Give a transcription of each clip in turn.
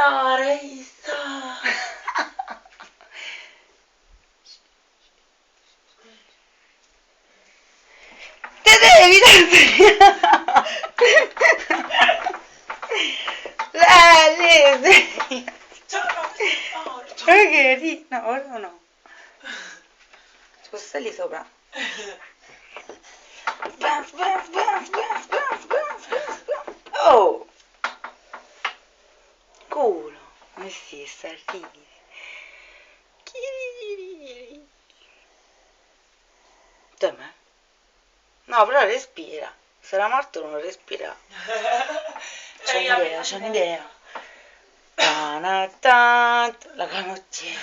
Tesoro, hai visto? Te devi dare la lì. Perché? No, ora no. Sposta lì sopra. Oh! Culo! Ma sì, sta ridere. Dov'è? No, però respira. Se era morto non respira. C'ho un'idea. La canottiera.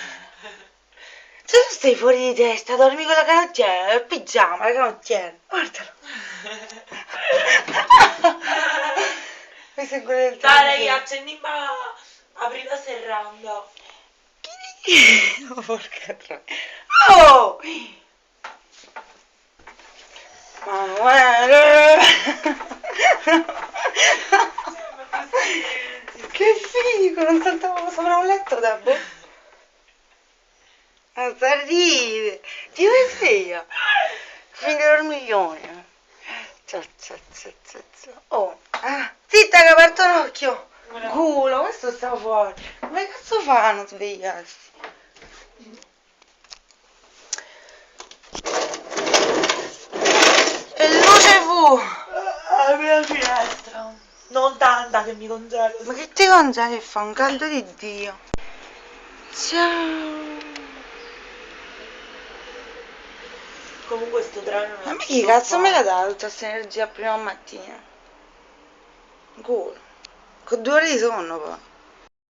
Tu stai fuori di testa, dormi con la canottiera, il pigiama, la canottiera. Guardalo. Mi seguo nel Dai, accendi ma aprita serranda. Oh, porca troia. Oh! Manuele! Che figo, non saltavo sopra un letto da boh. Non sta ride. Ti vuoi sveglia? Figlio dormiglione. Oh, zitta che ha aperto un occhio. Culo, questo sta fuori. Come cazzo fa a non svegliarsi? E luce fu! Apri la finestra. Non tanta che mi congelo. Ma che ti congela che fa un caldo di Dio? Ciao! Comunque sto treno Ma non chi si può cazzo me la fare. dà tutta questa energia prima mattina? Culo. Con 2 ore di sonno poi.